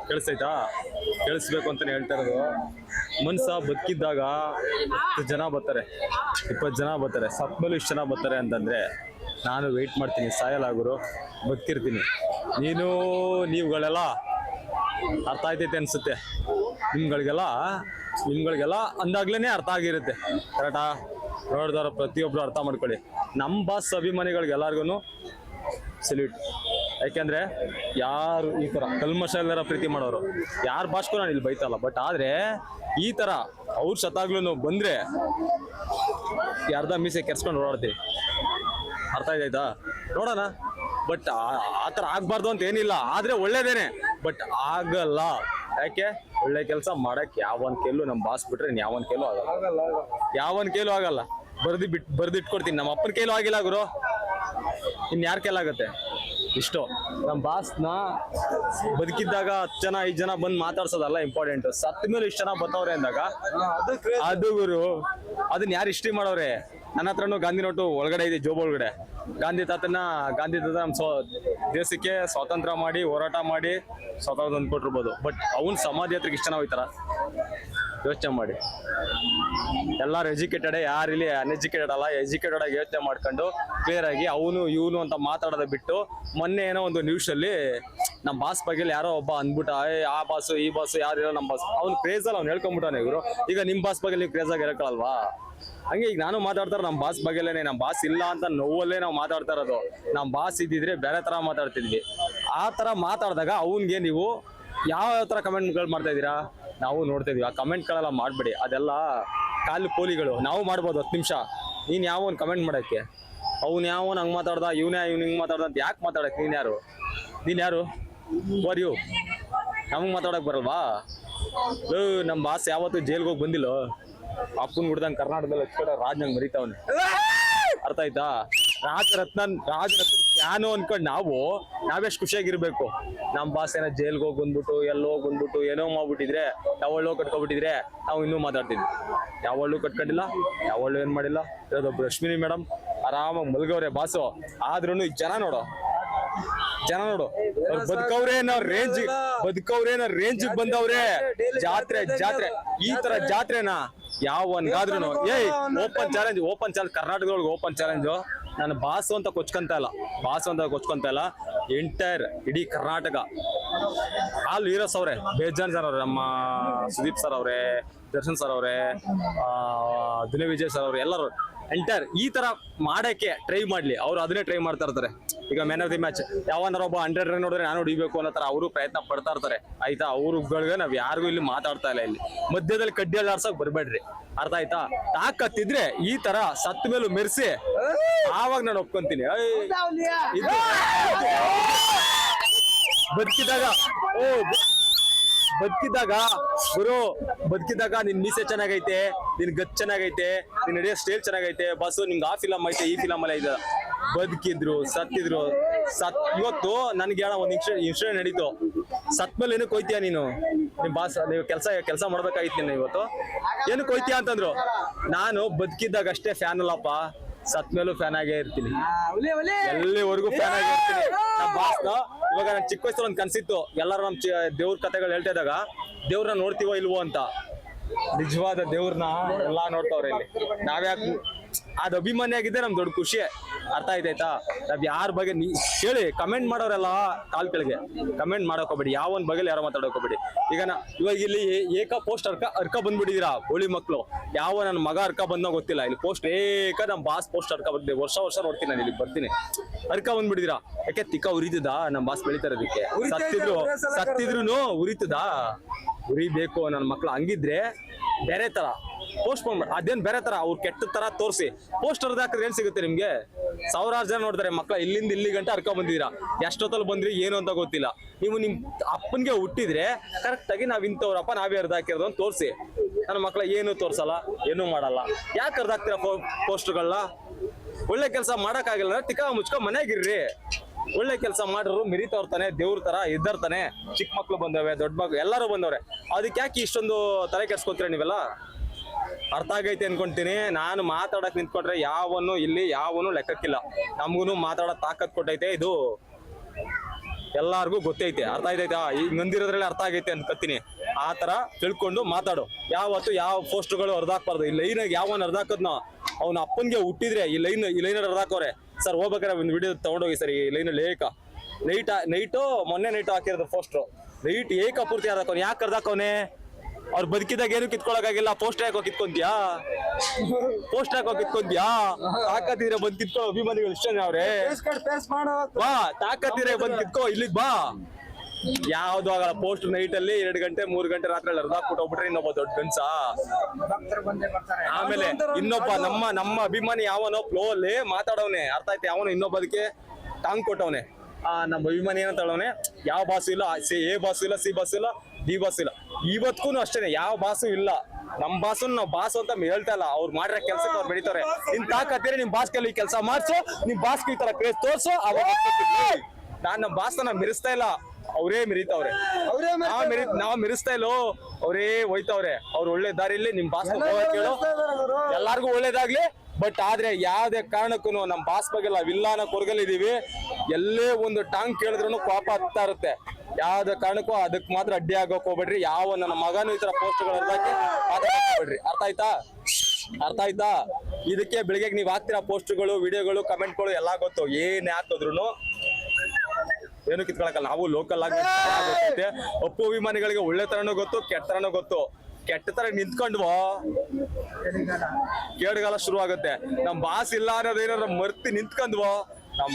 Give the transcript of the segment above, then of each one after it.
ಕೇಳಿಸೈತಾ? ಕೇಳಿಸ್ಬೇಕು ಅಂತಾನೆ ಹೇಳ್ತಾ ಇರೋದು. ಮನ್ಸ ಬದುಕಿದ್ದಾಗ 10 ಜನ ಬರ್ತಾರೆ, 20 ಜನ ಬರ್ತಾರೆ, ಸತ್ ಮೇಲೆ ಇಷ್ಟು ಜನ ಬರ್ತಾರೆ ಅಂತಂದ್ರೆ ನಾನು ವೆಯ್ಟ್ ಮಾಡ್ತೀನಿ. ಸಾಯಲಾಗುರು ಬದುಕಿರ್ತೀನಿ. ನೀವುಗಳೆಲ್ಲ ಅರ್ಥ ಆಯ್ತೈತೆ ಅನ್ಸುತ್ತೆ. ನಿಮ್ಗಳಿಗೆಲ್ಲ ಅಂದಾಗ್ಲೇನೆ ಅರ್ಥ ಆಗಿರುತ್ತೆ. ಕರೆಕ್ಟಾ? ನೋಡಿದವ್ರ ಪ್ರತಿಯೊಬ್ರು ಅರ್ಥ ಮಾಡ್ಕೊಳ್ಳಿ. ನಮ್ಮ ಬಾಸ್ ಅಭಿಮಾನಿಗಳಿಗೆಲ್ಲರಿಗೂ ಸಲ್ಯೂಟ್. ಯಾಕೆಂದ್ರೆ ಯಾರು ಈ ತರ ಕಲ್ಮಶ ಎಲ್ಲರ ಪ್ರೀತಿ ಮಾಡೋರು ಯಾರ ಭಾಷೆಗೂ ನಾನು ಇಲ್ಲಿ ಬೈತಲ್ಲ. ಬಟ್ ಆದ್ರೆ ಈ ತರ ಅವ್ರ ಶತಾಗ್ಲೂ ಬಂದ್ರೆ ಯಾರ್ದ ಮೀಸೆ ಕೆರ್ಸ್ಕೊಂಡು ಓಡಾಡ್ತೀವಿ. ಅರ್ಥ ಆಯ್ತಾ? ನೋಡೋಣ. ಬಟ್ ಆ ಥರ ಆಗ್ಬಾರ್ದು ಅಂತ ಏನಿಲ್ಲ, ಆದ್ರೆ ಒಳ್ಳೇದೇನೆ. ಬಟ್ ಆಗಲ್ಲ. ಯಾಕೆ? ಒಳ್ಳೆ ಕೆಲಸ ಮಾಡಕ್ ಯಾವನ್ ಕೇಳು ನಮ್ಮ ಬಾಸ್ ಬಿಟ್ರೆ ಯಾವನ್ ಕೇಳು ಆಗಲ್ಲ. ಯಾವನ್ ಕೇಳು ಆಗಲ್ಲ. ಬರ್ದಿಟ್ಕೊಡ್ತೀನಿ. ನಮ್ಮ ಅಪ್ಪನ ಕೇಳು ಆಗಿಲ್ಲ ಗುರು, ಇನ್ಯಾರ ಕೇಳಾಗತ್ತೆ? ಇಷ್ಟು ನಮ್ಮ ಬಾಸ್ನ ಬದುಕಿದ್ದಾಗ 10 ಜನ 5 ಜನ ಬಂದು ಮಾತಾಡ್ಸೋದಲ್ಲ ಇಂಪಾರ್ಟೆಂಟ್. ಸತ್ತ ಮೇಲೆ ಇಷ್ಟು ಜನ ಬರ್ತಾವ್ರೆ ಅಂದಾಗ ಅದು ಗುರು, ಅದನ್ನ ಯಾರು ಹಿಸ್ಟ್ರಿ ಮಾಡೋರೆ? ನನ್ನ ಹತ್ರನೂ ಗಾಂಧಿ ನೋಟು ಒಳಗಡೆ ಇದೆ, ಜೋಬ್ ಒಳಗಡೆ. ಗಾಂಧಿ ತಾತ ನಮ್ಮ ದೇಶಕ್ಕೆ ಸ್ವಾತಂತ್ರ್ಯ ಮಾಡಿ ಹೋರಾಟ ಮಾಡಿ ಸ್ವಾತಂತ್ರ್ಯ ತಂದ್ಕೊಟ್ಟಿರ್ಬೋದು. ಬಟ್ ಅವನ್ ಸಮಾಧಿ ಹತ್ರಕ್ಕೆ ಇಷ್ಟು ಜನ ಹೋಯ್ತಾರ? ಯೋಚನೆ ಮಾಡಿ. ಎಲ್ಲಾರು ಎಜುಕೇಟೆಡ್, ಯಾರಿಲ್ಲಿ ಅನ್ಎಜುಕೇಟೆಡ್ ಅಲ್ಲ. ಎಜುಕೇಟೆಡ್ ಆಗಿ ಯೋಚನೆ ಮಾಡ್ಕೊಂಡು ಕ್ಲಿಯರ್ ಆಗಿ ಅವನು ಇವನು ಅಂತ ಮಾತಾಡೋದ ಬಿಟ್ಟು, ಮೊನ್ನೆ ಏನೋ ಒಂದು ನ್ಯೂಸ್ ಅಲ್ಲಿ ನಮ್ಮ ಬಾಸ್ ಬಗ್ಗೆ ಯಾರೋ ಒಬ್ಬ ಅಂದ್ಬಿಟ್ಟ, ಆ ಬಾಸು ಈ ಬಾಸು ಯಾರಿಲ್ಲ ನಮ್ಮ ಬಾಸ್, ಅವ್ನು ಕ್ರೇಜ್ ಅಲ್ಲಿ ಅವ್ನು ಹೇಳ್ಕೊಂಡ್ಬಿಟ್ಟಾನೆ. ಇವರು ಈಗ ನಿಮ್ ಬಾಸ್ ಬಗ್ಗೆ ನೀವು ಕ್ರೇಜ್ ಆಗಿ ಹೇಳ್ಕೊಳಲ್ವಾ? ಹಂಗೆ ಈಗ ನಾನು ಮಾತಾಡ್ತಾರೆ ನಮ್ಮ ಬಾಸ್ ಬಗ್ಗೆಲೇನೆ. ನಮ್ಮ ಬಾಸ್ ಇಲ್ಲ ಅಂತ ನೋವಲ್ಲೇ ನಾವು ಮಾತಾಡ್ತಾ ಇರೋದು. ನಮ್ಮ ಬಾಸ್ ಇದ್ದಿದ್ರೆ ಬೇರೆ ತರ ಮಾತಾಡ್ತಿದ್ವಿ. ಆ ತರ ಮಾತಾಡಿದಾಗ ಅವನ್ಗೆ ನೀವು ಯಾವ ತರ ಕಮೆಂಟ್ಗಳು ಮಾಡ್ತಾ ಇದ್ದೀರಾ? ನಾವು ನೋಡ್ತಾ ಇದೀವಿ. ಆ ಕಮೆಂಟ್ಗಳೆಲ್ಲ ಮಾಡ್ಬೇಡಿ. ಅದೆಲ್ಲ ಕಾಲು ಪೋಲಿಗಳು. ನಾವು ಮಾಡ್ಬೋದು 10 ನಿಮಿಷ. ನೀನ್ ಯಾವ ಒಂದು ಕಮೆಂಟ್ ಮಾಡಕ್ಕೆ? ಅವ್ನು ಯಾವನ್ ಹಂಗ್ ಮಾತಾಡ್ದ, ಇವ್ನ ಹಿಂಗ್ ಮಾತಾಡ್ದ ಅಂತ ಯಾಕೆ ಮಾತಾಡಕ್? ನೀನ್ ಯಾರು ಫಾರ್ ಯು? ನಮಗ್ ಮಾತಾಡಕ್ ಬರಲ್ವಾ? ನಮ್ ಬಾಸ್ ಯಾವತ್ತು ಜೈಲ್ಗೆ ಹೋಗಿ ಬಂದಿಲ್ಲ. ಅಪ್ಪನ್ ಹುಡ್ದಂಗ್ ಕರ್ನಾಟಕದಲ್ಲಿ ರಾಜ್ನಂಗ್ ಮರಿತಾವನೆ. ಅರ್ಥ ಆಯ್ತಾ? ರಾಜರತ್ನ ಫ್ಯಾನು ಅನ್ಕೊಂಡ್ ನಾವೆಷ್ಟು ಖುಷಿಯಾಗಿರ್ಬೇಕು. ನಮ್ ಬಾಸ್ ಏನೋ ಜೈಲ್ಗೆ ಹೋಗಿ ಬಂದ್ಬಿಟ್ಟು ಎಲ್ಲೋ ಬಂದ್ಬಿಟ್ಟು ಏನೋ ಮಾಡ್ಬಿಟ್ಟಿದ್ರೆ, ಯಾವಳ್ಳೋ ಕಟ್ಕೊಬಿಟ್ಟಿದ್ರೆ ನಾವು ಇನ್ನೂ ಮಾತಾಡ್ತಿದ್ವಿ. ಯಾವಳ್ಳೂ ಕಟ್ಕೊಂಡಿಲ್ಲ, ಯಾವಳ್ಳೂ ಏನ್ ಮಾಡಿಲ್ಲ. ಇರೋದೊಬ್ರು ಅಶ್ವಿನಿ ಮೇಡಮ್ ಆರಾಮಾಗಿ ಮಲ್ಗವ್ರೆ ಬಾಸು. ಆದ್ರೂ ಜನ ನೋಡು ಅವ್ರು ಬದುಕವ್ರೇನೋ ರೇಂಜ್ ಬಂದವ್ರೆ. ಜಾತ್ರೆ ಈ ತರ ಜಾತ್ರೆನಾ ಯಾವನ್ಗಾದ್ರೂ ಓಪನ್ ಚಾಲೆಂಜ್ ಕರ್ನಾಟಕದೊಳಗೆ ಓಪನ್ ಚಾಲೆಂಜ್. ನಾನು ಬಾಸು ಅಂತ ಕೊಚ್ಕೊಂತ ಇಲ್ಲ. ಎಂಟೈರ್ ಇಡೀ ಕರ್ನಾಟಕ ಆಲ್ ಹೀರೋಸ್ ಅವ್ರೆ, ಬೇಜಾನ್ ಜನ ಅವ್ರೆ. ನಮ್ಮ ಸುದೀಪ್ ಸರ್ ಅವ್ರೆ, ದರ್ಶನ್ ಸರ್ ಅವ್ರೆ, ದಿನ ವಿಜಯ್ ಸರ್ ಅವ್ರೆ, ಎಲ್ಲರೂ ಎಂಟೈರ್ ಈ ತರ ಮಾಡಕ್ಕೆ ಟ್ರೈ ಮಾಡ್ಲಿ. ಅವ್ರು ಅದನ್ನೇ ಟ್ರೈ ಮಾಡ್ತಾ ಇರ್ತಾರೆ. ಈಗ ಮ್ಯಾನ್ ಆಫ್ ದಿ ಮ್ಯಾಚ್ ಯಾವನಾರ ಒಬ್ಬ 100 ರನ್ ನೋಡಿದ್ರೆ ನಾನು ಹೊಡಿಬೇಕು ಅನ್ನೋ ತರ ಅವರು ಪ್ರಯತ್ನ ಪಡ್ತಾ ಇರ್ತಾರೆ. ಆಯ್ತಾ? ಅವ್ರಗಳಿಗೆ ನಾವ್ ಯಾರಿಗೂ ಇಲ್ಲಿ ಮಾತಾಡ್ತಾ ಇಲ್ಲ. ಇಲ್ಲಿ ಮಧ್ಯದಲ್ಲಿ ಕಡ್ಡಿ ಆಡ್ಸಕ್ ಬರ್ಬೇಡ್ರಿ. ಅರ್ಥ ಆಯ್ತಾ? ತಾಕತ್ತಿದ್ರೆ ಈ ತರ ಸತ್ತ ಮೇಲೂ ಮೆರ್ಸಿ ಆವಾಗ ನಾನು ಒಪ್ಕೊಂತೀನಿ. ಬದುಕಿದಾಗ ನಿನ್ ಮೀಸೆ ಚೆನ್ನಾಗೈತೆ, ನಿನ್ ಗತ್ ಚೆನ್ನಾಗೈತೆ, ನಿನ್ ನಡೆಯೋ ಸ್ಟೈಲ್ ಚೆನ್ನಾಗೈತೆ. ಬಸ್ ನಿಮ್ಗೆ ಆ ಫಿಲಮ್ ಐತೆ, ಈ ಫಿಲಮ್ ಅಲ್ಲ ಇದೆ. ಬದುಕಿದ್ರು ಸತ್ತಿದ್ರು ಇವತ್ತು ನನ್ಗೆ ಹೇಳ ಒಂದ್ ಇನ್ಸಿಡೆಂಟ್ ನಡೀತು. ಸತ್ ಮೇಲೆ ಏನಕ್ಕೆ ಹೋಯ್ತೀಯ ನೀನು? ನಿಮ್ ಬಾಸ್ ನೀವು ಕೆಲಸ ಮಾಡ್ಬೇಕಾಗಿತ್ತು ನೀನು. ಇವತ್ತು ಏನಕ್ಕೆ ಹೋಯ್ತೀಯ ಅಂತಂದ್ರು. ನಾನು ಬದುಕಿದ್ದಾಗ ಅಷ್ಟೇ ಫ್ಯಾನ್ ಅಲ್ಲಪ್ಪ, ಸತ್ ಮೇಲೂ ಫ್ಯಾನ್ ಆಗೇ ಇರ್ತೀನಿ, ಎಲ್ಲಿವರೆಗೂ ಫ್ಯಾನ್ ಆಗೇ ಇರ್ತೀನಿ. ನಮ್ಮ ಬಾಸ್ನ ಇವಾಗ ನನ್ ಚಿಕ್ಕ ವಯಸ್ಸಲ್ಲಿ ಒಂದ್ ಕನ್ಸಿತ್ತು. ಎಲ್ಲರೂ ನಮ್ ದೇವ್ರ ಕಥೆಗಳು ಹೇಳ್ತಾ ಇದ್ದಾಗ ದೇವ್ರನ್ನ ನೋಡ್ತೀವೋ ಇಲ್ವೋ ಅಂತ. ನಿಜವಾದ ದೇವ್ರನ್ನ ಎಲ್ಲಾ ನೋಡ್ತಾವ್ರೆ ಇಲ್ಲಿ. ನಾವ್ಯಾಕೆ ಅದ್ ಅಭಿಮಾನಿ ಆಗಿದ್ದೆ ನಮ್ ದೊಡ್ಡ ಖುಷಿ. ಅರ್ಥ ಆಯ್ತಾಯ್ತಾ? ನಾವ್ ಯಾರ ಬಗ್ಗೆ ಕೇಳಿ ಕಮೆಂಟ್ ಮಾಡೋರೆಲ್ಲ ಕಾಲ್ ಕೆಳಗೆ ಕಮೆಂಟ್ ಮಾಡೋಕೋಬೇಡಿ. ಯಾವನ್ ಬಗ್ಗೆ ಯಾರೋ ಮಾತಾಡೋಕೋಬೇಡಿ. ಇವಾಗ ಇಲ್ಲಿ ಏಕ ಪೋಸ್ಟ್ ಅರ್ಕ ಬಂದ್ಬಿಟ್ಟಿದೀರಾ ಹೋಳಿ ಮಕ್ಳು. ಯಾವ ನನ್ನ ಮಗ ಅರ್ಕ ಬಂದೋ ಗೊತ್ತಿಲ್ಲ. ಇಲ್ಲಿ ಪೋಸ್ಟ್ ನಮ್ ಬಾಸ್ ಪೋಸ್ಟ್ ಅರ್ಕ ಬಂದಿದೆ. ವರ್ಷ ನೋಡ್ತೀನಿ ನಾನು ಇಲ್ಲಿ ಬರ್ತೀನಿ. ಅರ್ಕ ಬಂದ್ಬಿಟ್ಟಿದೀರಾ. ಯಾಕೆ ತಿಕ್ಕ ಉರಿತದ? ನಮ್ ಬಾಸ್ ಬೆಳಿತಾರದಕ್ಕೆ. ಸತ್ತಿದ್ರು ಉರಿತದ? ಉರಿಬೇಕು ನನ್ನ ಮಕ್ಳು. ಹಂಗಿದ್ರೆ ಬೇರೆ ತರ ಪೋಸ್ಟ್ಪೋನ್ ಮಾಡಿ. ಅದೇನ್ ಬೇರೆ ತರ ಅವ್ರು ಕೆಟ್ಟ ತರ ತೋರಿಸಿ ಪೋಸ್ಟರ್ ಹಾಕಿದ್ರೆ ಏನ್ ಸಿಗುತ್ತೆ ನಿಮ್ಗೆ? 1000 ಜನ ನೋಡ್ತಾರೆ. ಮಕ್ಳ ಇಲ್ಲಿಂದ ಇಲ್ಲಿ ಗಂಟೆ ಅರ್ಕ ಬಂದಿದ್ದೀರಾ. ಎಷ್ಟೊತ್ತಲ್ಲಿ ಬಂದ್ರಿ ಏನು ಅಂತ ಗೊತ್ತಿಲ್ಲ. ನೀವು ನಿಮ್ ಅಪ್ಪನ್ಗೆ ಹುಟ್ಟಿದ್ರೆ ಕರೆಕ್ಟ್ ಆಗಿ ನಾವ್ ಇಂಥವ್ರಪ್ಪ ನಾವೇ ಅರ್ಧ ಹಾಕಿರೋದು ಅಂತ ತೋರಿಸಿ. ನನ್ನ ಮಕ್ಳ ಏನು ತೋರ್ಸಲ್ಲ, ಏನು ಮಾಡಲ್ಲ. ಯಾಕೆ ಅರ್ಧ ಹಾಕ್ತೀರಾ ಪೋಸ್ಟರ್ಗಳನ್ನ? ಒಳ್ಳೆ ಕೆಲಸ ಮಾಡಕ್ಕಾಗಿಲ್ಲ ತಿಕ್ಕ ಮುಚ್ಕ ಮನೆಯಾಗಿರ್ರಿ. ಒಳ್ಳೆ ಕೆಲಸ ಮಾಡ್ರು ಮೆರಿತವ್ರತಾನೆ, ದೇವ್ರ ತರ ಇದ್ದರ್ತಾನೆ. ಚಿಕ್ಕ ಮಕ್ಳು ಬಂದವೆ, ದೊಡ್ಡ ಮಕ್ಳು ಎಲ್ಲರೂ ಬಂದವ್ರೆ. ಅದಕ್ಕೆ ಯಾಕೆ ಇಷ್ಟೊಂದು ತಲೆ ಕೆಡ್ಸ್ಕೊತೀರ ನೀವೆಲ್ಲ? ಅರ್ಥ ಆಗೈತೆ ಅನ್ಕೊಂತೀನಿ. ನಾನು ಮಾತಾಡಕ್ ನಿಂತ್ಕೊಂಡ್ರೆ ಯಾವನು ಲೆಕ್ಕಕ್ಕಿಲ್ಲ. ನಮ್ಗೂನು ಮಾತಾಡೋ ತಾಕತ್ ಕೊಟ್ಟೈತೆ ಇದು ಎಲ್ಲಾರ್ಗು ಗೊತ್ತೈತೆ, ಅರ್ಥ ಆಯ್ತೈತಾ? ಈಗ ನಂದಿರೋದ್ರಲ್ಲಿ ಅರ್ಥ ಆಗೈತೆ ಅಂತ ಕತ್ತೀನಿ. ಆ ತರ ತಿಳ್ಕೊಂಡು ಮಾತಾಡು. ಯಾವತ್ತು ಯಾವ ಪೋಸ್ಟ್ಗಳು ಹರ್ದಾಕ್ಬಾರ್ದು. ಈ ಲೈನಾಗ ಯಾವನ್ ಹರ್ದಾಕದ್ನ ಅವ್ನ ಅಪ್ಪನ್ಗೆ ಹುಟ್ಟಿದ್ರೆ ಈ ಲೈನ್ ಹರ್ದಾಕವ್ರೆ ಸರ್. ಹೋಗ್ಬೇಕಾರೆ ಒಂದು ವಿಡಿಯೋ ತಗೊಂಡೋಗಿ ಸರ್. ಈ ಲೈನಲ್ಲಿ ನೈಟು ಮೊನ್ನೆ ನೈಟು ಹಾಕಿರೋದು ಪೋಸ್ಟ್ರು. ನೈಟ್ ಪೂರ್ತಿ ಹರ್ದಾಕವ್ನ. ಯಾಕೆ ಹರ್ದಾಕವ್ನೆ? ಅವ್ರು ಬದುಕಿದಾಗ ಏನು ಕಿತ್ಕೊಳಕಾಗಿಲ್ಲ. ಪೋಸ್ಟ್ ಯಾಕೋ ಕಿತ್ಕೊಂತೀಯಾ? ಪೋಸ್ಟ್ ಯಾಕೋ ಕಿತ್ಕೊಂತೀಯಾ? ತಾಕತ್ತಿದ್ರೆ ಬಂದ್ ಕಿತ್ಕೋ. ಅಭಿಮಾನಿಗಳು ಇಷ್ಟನೇ ಅವ್ರೆ. ಬಾ, ತಾಕತ್ತಿದ್ರೆ ಬಂದ್ ಕಿತ್ಕೋ, ಇಲ್ಲಿಗ್ ಬಾ. ಯಾವ್ದು ಆಗಲ್ಲ. ಪೋಸ್ಟ್ ನೈಟ್ ಅಲ್ಲಿ 2 ಗಂಟೆ 3 ಗಂಟೆ ರಾತ್ರಿ ಹರ್ದಾಕ್ಬಿಟ್ಟು ಹೋಗ್ಬಿಟ್ರೆ ಇನ್ನೊಬ್ಬ ದೊಡ್ಡ ಗನ್ಸ. ಆಮೇಲೆ ಇನ್ನೊಬ್ಬ ನಮ್ಮ ಅಭಿಮಾನಿ ಯಾವನೋ ಫ್ಲೋ ಅಲ್ಲಿ ಮಾತಾಡವನೆ, ಅರ್ಥ ಆಯ್ತು? ಯಾವನೋ ಇನ್ನೊಬ್ಬದಕ್ಕೆ ಟಾಂಗ್ ಕೊಟ್ಟವನೆ. ನಮ್ಮ ಅಭಿಮಾನಿ ಏನಂತ ಹೇಳವನೆ, ಯಾವ ಬಾಸು ಇಲ್ಲ, ಎ ಬಾಸು ಇಲ್ಲ, ಸಿ ಬಾಸು ಇಲ್ಲ, ಡಿ ಬಾಸ್ ಇಲ್ಲ. ಇವತ್ಗೂ ಅಷ್ಟೇನೆ, ಯಾವ ಬಾಸು ಇಲ್ಲ. ನಮ್ ಬಾಸು ನಾವು ಬಾಸು ಅಂತ ಹೇಳ್ತಾ ಇಲ್ಲ. ಅವ್ರು ಮಾಡಿರೋ ಕೆಲ್ಸಕ್ಕೆ ಅವ್ರು ಬೆಳಿತಾರೆ. ನಿನ್ ತಾಕತ್ತೀರಿ ನಿಮ್ ಬಾಸ್ ಕೈಲಿ ಕೆಲಸ ಮಾಡ್ಸು, ನಿಮ್ ಬಾಸ್ ಈ ತರ ಕ್ರೇಜ್ ತೋರ್ಸು. ಅವಾಗ ನಾನ್ ನಮ್ ಬಾಸ್ನ ಮಿರಿಸ್ತಾ ಇಲ್ಲ, ಅವರೇ ಮಿರಿತವ್ರೆ. ನಾವ್ ಮಿರಿಸ್ತಾ ಇಲ್ಲೋ, ಅವರೇ ಹೋಯ್ತವ್ರೆ. ಅವ್ರು ಒಳ್ಳೆ ದಾರಿಲಿ ನಿಮ್ ಬಾಸ್ ಕೇಳು, ಎಲ್ಲಾರ್ಗು ಒಳ್ಳೇದಾಗ್ಲಿ. ಬಟ್ ಆದ್ರೆ ಯಾವ್ದೇ ಕಾರಣಕ್ಕೂ ನಮ್ ಬಾಸ್ ಬಗ್ಗೆ ವಿಲ್ಲಾನ ಕೊರಗಲಿದೀವಿ. ಎಲ್ಲೇ ಒಂದು ಟಾಂಗ್ ಕೇಳಿದ್ರು ಕೋಪ ಹತ್ತಾ ಇರುತ್ತೆ. ಯಾವ್ದೇ ಕಾರಣಕ್ಕೂ ಅದಕ್ಕೆ ಮಾತ್ರ ಅಡ್ಡಿ ಆಗೋಕ್ ಹೋಗ್ಬೇಡ್ರಿ. ಯಾವ ನನ್ನ ಮಗನು ಈ ತರ ಪೋಸ್ಟ್ಗಳು ಮಾತಾಡ್ಬೇಡ್ರಿ. ಅರ್ಥ ಆಯ್ತಾ? ಇದಕ್ಕೆ ಬೆಳಿಗ್ಗೆ ನೀವ್ ಹಾಕ್ತಿರ ಪೋಸ್ಟ್ಗಳು, ವಿಡಿಯೋಗಳು, ಕಮೆಂಟ್ಗಳು ಎಲ್ಲ ಗೊತ್ತು. ಏನ್ ಹಾಕಿದ್ರು ಏನು ಕಿತ್ಕೊಳಕಲ್ಲ. ನಾವು ಲೋಕಲ್ ಆಗಿ ಗೊತ್ತೈತೆ. ಅಪ್ಪು ಅಭಿಮಾನಿಗಳಿಗೆ ಒಳ್ಳೆ ತರನೂ ಗೊತ್ತು, ಕೆಟ್ಟ ತರನೂ ಗೊತ್ತು. ಕೆಟ್ಟ ತರ ನಿಂತ್ಕೊಂಡ್ವೋ ಕೇಡುಗಾಲ ಶುರು ಆಗುತ್ತೆ. ನಮ್ ಬಾಸ್ ಇಲ್ಲ ಅನ್ನೋದೇನಾರ ಮರ್ತಿ ನಿಂತ್ಕೊಂಡ್ವೋ,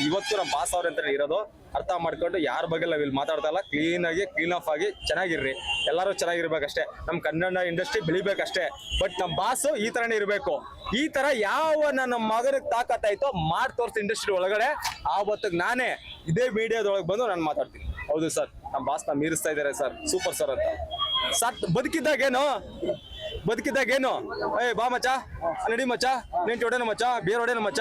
ಇವತ್ತು ನಮ್ ಬಾಸ್ ಅವ್ರ ಅಂತ ಇರೋದು. ಅರ್ಥ ಮಾಡ್ಕೊಂಡು ಯಾರ ಬಗ್ಗೆ ನಾವ್ ಇಲ್ಲಿ ಮಾತಾಡ್ತಾ ಇಲ್ಲ. ಕ್ಲೀನ್ ಆಫ್ ಆಗಿ ಚೆನ್ನಾಗಿರ್ರಿ. ಎಲ್ಲರೂ ಚೆನ್ನಾಗಿರ್ಬೇಕಷ್ಟೇ. ನಮ್ ಕನ್ನಡ ಇಂಡಸ್ಟ್ರಿ ಬೆಳಿಬೇಕಷ್ಟೇ. ಬಟ್ ನಮ್ ಬಾಸು ಈ ತರನೇ ಇರ್ಬೇಕು. ಈ ತರ ಯಾವ ನನ್ನ ಮಗನಿಗೆ ತಾಕತ್ತಾಯ್ತೋ ಮಾಡಿ ತೋರ್ಸಿ ಇಂಡಸ್ಟ್ರಿ ಒಳಗಡೆ. ಆವತ್ತಿಗೆ ನಾನೇ ಇದೇ ಮೀಡಿಯಾದೊಳಗೆ ಬಂದು ನಾನು ಮಾತಾಡ್ತೀನಿ. ಹೌದು ಸರ್, ನಮ್ ಬಾಸ್ ನ ಮೀರಿಸ್ತಾ ಇದಾರೆ ಸರ್, ಸೂಪರ್ ಸರ್ ಅಂತ. ಬದುಕಿದ್ದಾಗೇನು ಬಾ ಮಚ್ಚ, ನಡಿ ಮಚ್ಚ, ನೆಂಟಿ ಹೊಡೆನ ಮಚ್ಚ, ಬೇರೆ ಹೊಡೆನ ಮಚ್ಚ,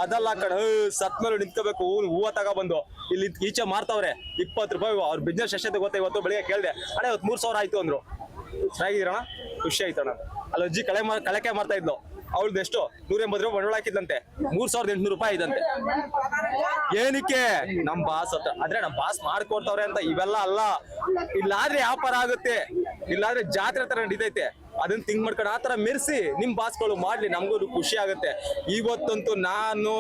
ಅದಲ್ಲ ಕಣ. ಸತ್ ಮೇಲೆ ನಿಂತ್ಕೋಬೇಕು. ಹೂವ ತಗೊಬಂದು ಇಲ್ಲಿ ಈಚೆ ಮಾರ್ತಾವ್ರೆ 20 ರೂಪಾಯಿ. ಅವ್ರ ಬಿಸ್ನೆಸ್ ಎಷ್ಟೈತೆ ಗೊತ್ತಾ? ಇವತ್ತು ಬೆಳಿಗ್ಗೆ ಕೇಳಿದೆ, ಅಣ್ಣ ಇವತ್ತು 3,000 ಆಯ್ತು ಅಂದ್ರು. ಚೆನ್ನಾಗಿದ್ದೀರಣ್ಣ? ಖುಷಿ ಆಯ್ತಣ್ಣ. ಅಲ್ಲಿ ಅಜ್ಜಿ ಕಳಕೆ ಮಾಡ್ತಾ ಇದ್ಲು. ಅವಳ್ದು ಎಷ್ಟು 180 ರೂಪಾಯಿ ಬಂಡವಾಳ ಹಾಕಿದ್ದಂತೆ. 3,800 ರೂಪಾಯಿ ಇದಂತೆ. ಏನಕ್ಕೆ? ನಮ್ ಬಾಸ್ ಹತ್ರ ಆದ್ರೆ ನಮ್ ಬಾಸ್ ಮಾಡ್ಕೊಡ್ತಾವ್ರೆ ಅಂತ ಇವೆಲ್ಲ ಅಲ್ಲ. ಇಲ್ಲಾದ್ರೆ ವ್ಯಾಪಾರ ಆಗುತ್ತೆ, ಇಲ್ಲಾದ್ರೆ ಜಾತ್ರೆ ತರ ನಡೀತೈತೆ. ಅದನ್ನ ಥಿಂಕ್ ಮಾಡ್ಕೊಂಡು ಆ ತರ ಮೆರ್ಸಿ ನಿಮ್ ಬಾಸ್ಗಳು ಮಾಡ್ಲಿ, ನಮಗೂ ಖುಷಿ ಆಗುತ್ತೆ. ಇವತ್ತಂತೂ ನಾನು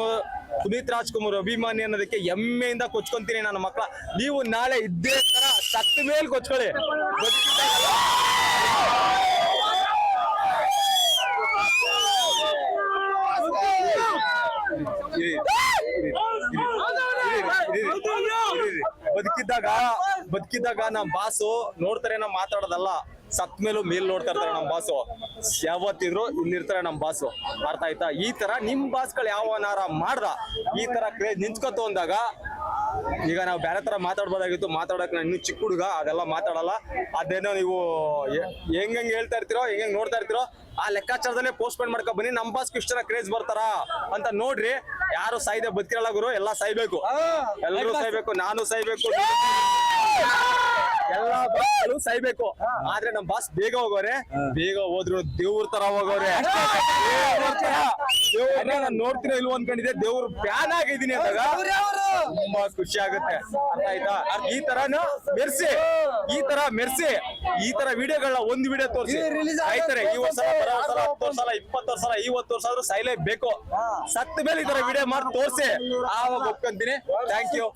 ಪುನೀತ್ ರಾಜ್ಕುಮಾರ್ ಅಭಿಮಾನಿ ಅನ್ನೋದಕ್ಕೆ ಹೆಮ್ಮೆಯಿಂದ ಕೊಚ್ಕೊಂತೀನಿ ನನ್ನ ಮಕ್ಕಳ. ನೀವು ನಾಳೆ ಇದ್ದೇ ತರ ಸತ್ತ ಮೇಲೆ ಕೊಚ್ಕೊಳ್ಳಿ. ಬದುಕಿದ್ದಾಗ ನಮ್ ಬಾಸು ನೋಡ್ತಾರೆ, ನಾವ್ ಮಾತಾಡೋದಲ್ಲ. ಸತ್ ಮೇಲೂ ಮೇಲ್ ನೋಡ್ತಾ ಇರ್ತಾರೆ ನಮ್ ಬಾಸು. ಯಾವತ್ತಿದ್ರು ಇಲ್ಲಿರ್ತಾರೆ ನಮ್ ಬಾಸು. ಅರ್ಥ ಆಯ್ತಾ? ಈ ತರ ನಿಮ್ ಬಾಸ್ಗಳು ಯಾವನಾರ ಮಾಡ್ದ ಈ ತರ ಕ್ರೇಜ್ ನಿಂತ್ಕೊತು ಅಂದಾಗ, ಈಗ ನಾವು ಬೇರೆ ತರ ಮಾತಾಡ್ಬೋದಾಗಿತ್ತು. ಮಾತಾಡಕ್ ನಾನು ಇನ್ನು ಚಿಕ್ಕ ಹುಡುಗ, ಅದೆಲ್ಲ ಮಾತಾಡಲ್ಲ. ಅದೇನೋ ನೀವು ಹೆಂಗ್ ಹೇಳ್ತಾ ಇರ್ತೀರೋ, ಹೆಂಗ್ ನೋಡ್ತಾ ಇರ್ತೀರೋ ಆ ಲೆಕ್ಕಾಚಾರದಲ್ಲೇ ಪೋಸ್ಟ್ಪೋನ್ ಮಾಡ್ಕೊ ಬನ್ನಿ. ನಮ್ ಬಾಸ್ಗೆ ಇಷ್ಟರ ಕ್ರೇಜ್ ಬರ್ತಾರ ಅಂತ ನೋಡ್ರಿ. ಯಾರು ಸಾಯ್ದೆ ಬದುಕಿರಲ್ಲ ಗುರು, ಎಲ್ಲ ಸಾಯ್ಬೇಕು. ಎಲ್ಲರೂ ಸಾಯ್ಬೇಕು, ನಾನು ಸಾಯ್ಬೇಕು, ಎಲ್ಲಾ ಬಾಸ್ಗಳು ಸಾಯ್ಬೇಕು. ಆದ್ರೆ ನಮ್ ಬಾಸ್ ಬೇಗ ಹೋಗೋರೆ. ಬೇಗ ಹೋದ್ರು ದೇವ್ರ ತರ ಹೋಗೋರೆ. ನಾನು ನೋಡ್ತೀನಿ ಇಲ್ವ ಅನ್ಕೊಂಡಿದ್ದೆ, ದೇವ್ರ ಪ್ಯಾನ್ ಆಗಿದ್ದೀನಿ ಅಂದಾಗ ತುಂಬಾ ಖುಷಿ ಆಗುತ್ತೆ. ಅರ್ಥ ಆಯ್ತಾ? ಈ ತರನ ಮೆರ್ಸಿ, ಈ ತರ ವಿಡಿಯೋಗಳನ್ನ ಒಂದು ವಿಡಿಯೋ ತೋರಿಸಿ ಆಯ್ತಾರೆ. ಈ ವರ್ಷ 10 ವರ್ಷ 20 ವರ್ಷ 50 ವರ್ಷ ಆದ್ರೂ ಸಾಯ್ಲೇಬೇಕು. ಸತ್ತ ಮೇಲೆ ಈ ತರ ವಿಡಿಯೋ ಮಾಡಿ ತೋರಿಸಿ, ಆವಾಗ ಒಪ್ಕೊಂತೀನಿ. Thank you.